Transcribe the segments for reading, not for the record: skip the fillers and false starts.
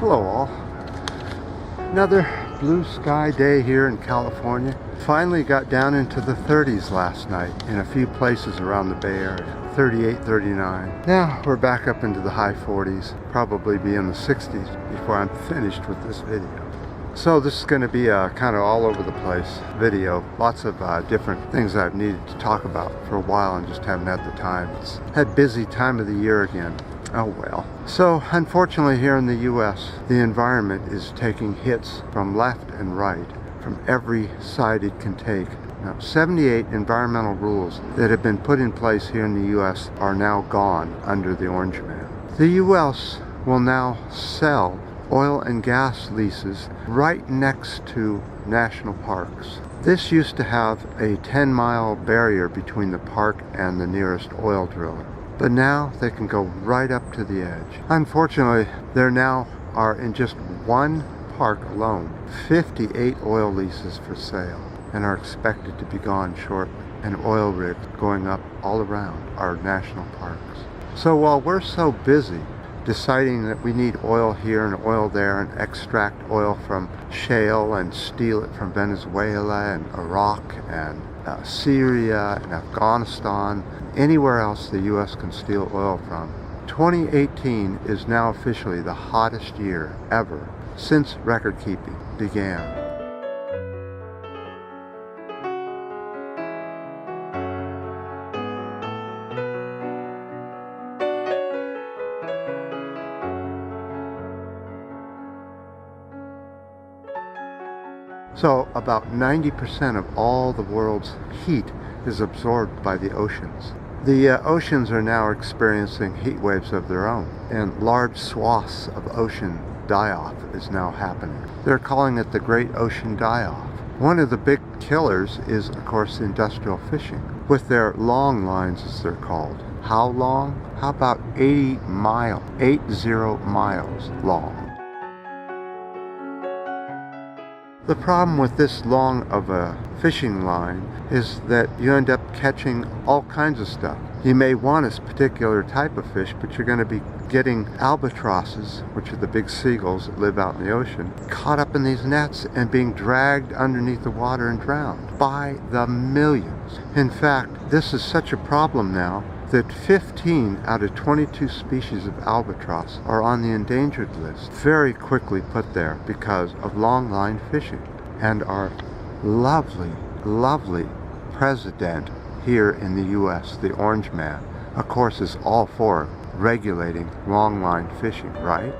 Hello all. Another blue sky day here in California. Finally got down into the 30s last night in a few places around the Bay Area. 38, 39. Now we're back up into the high 40s, probably be in the 60s before I'm finished with this video. So this is going to be a kind of all over the place video. Lots of different things I've needed to talk about for a while and just haven't had the time. It's had busy time of the year again. Oh well. So unfortunately here in the US, the environment is taking hits from left and right, from every side it can take. Now, 78 environmental rules that have been put in place here in the US are now gone under the Orange Man. The US will now sell oil and gas leases right next to national parks. This used to have a 10-mile barrier between the park and the nearest oil driller. But now they can go right up to the edge. Unfortunately, there now are in just one park alone 58 oil leases for sale and are expected to be gone shortly, and oil rigs going up all around our national parks. So while we're so busy deciding that we need oil here and oil there and extract oil from shale and steal it from Venezuela and Iraq and Syria and Afghanistan, anywhere else the U.S. can steal oil from, 2018 is now officially the hottest year ever since record keeping began. So about 90% of all the world's heat is absorbed by the oceans. The oceans are now experiencing heat waves of their own, and large swaths of ocean die-off is now happening. They're calling it the Great Ocean Die-Off. One of the big killers is, of course, industrial fishing, with their long lines, as they're called. How long? How about 80 miles long? The problem with this long of a fishing line is that you end up catching all kinds of stuff. You may want a particular type of fish, but you're going to be getting albatrosses, which are the big seagulls that live out in the ocean, caught up in these nets and being dragged underneath the water and drowned by the millions. In fact, this is such a problem now that 15 out of 22 species of albatross are on the endangered list, very quickly put there because of long-line fishing. And our lovely, lovely president here in the U.S., the Orange Man, of course, is all for regulating long-line fishing, right?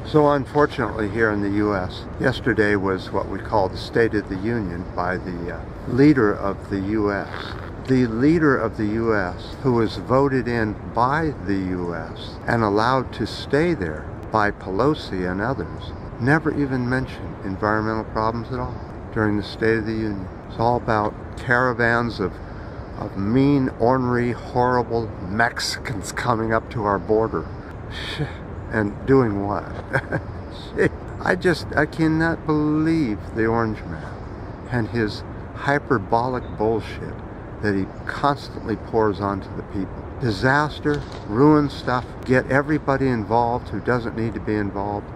So unfortunately here in the U.S., yesterday was what we call the State of the Union by the leader of the U.S. The leader of the U.S., who was voted in by the U.S. and allowed to stay there by Pelosi and others, never even mentioned environmental problems at all during the State of the Union. It's all about caravans of mean, ornery, horrible Mexicans coming up to our border. And doing what? I cannot believe the Orange Man and his hyperbolic bullshit that he constantly pours onto the people. Disaster, ruin stuff, get everybody involved who doesn't need to be involved,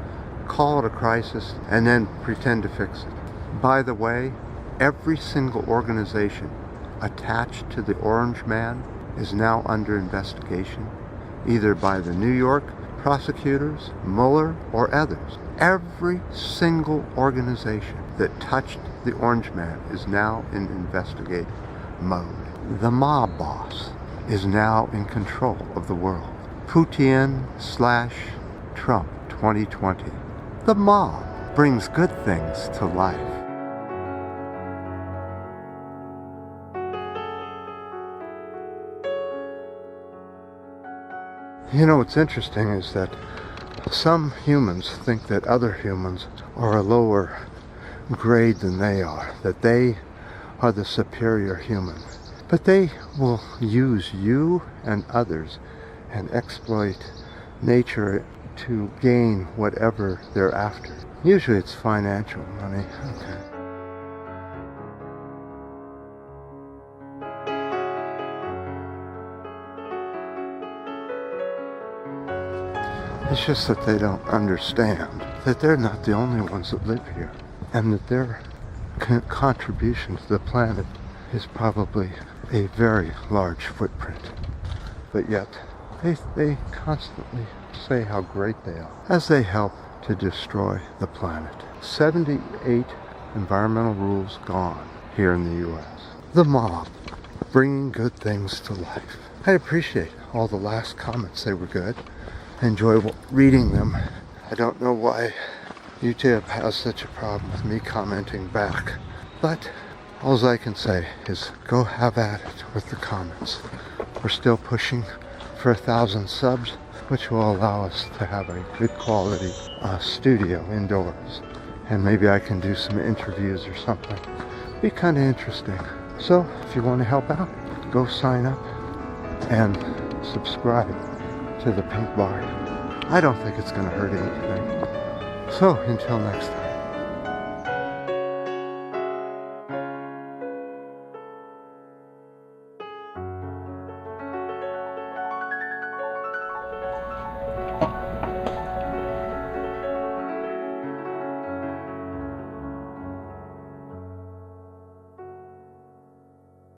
call it a crisis, and then pretend to fix it. By the way, every single organization attached to the Orange Man is now under investigation, either by the New York prosecutors, Mueller, or others. Every single organization that touched the Orange Man is now in investigative mode. The mob boss is now in control of the world. Putin/Trump 2020. The mob brings good things to life. You know, what's interesting is that some humans think that other humans are a lower grade than they are, that they are the superior human. But they will use you and others and exploit nature to gain whatever they're after. Usually it's financial money. Okay. It's just that they don't understand that they're not the only ones that live here, and that their contribution to the planet is probably a very large footprint. But yet, they constantly say how great they are as they help to destroy the planet. 78 environmental rules gone here in the U.S. The mob, bringing good things to life. I appreciate all the last comments. They were good. I enjoy reading them. I don't know why YouTube has such a problem with me commenting back, but all I can say is go have at it with the comments. We're still pushing for 1,000 subs, which will allow us to have a good quality studio indoors, and maybe I can do some interviews or something. Be kind of interesting. So if you want to help out, go sign up and subscribe to the pink bar. I don't think it's going to hurt anything. So until next time.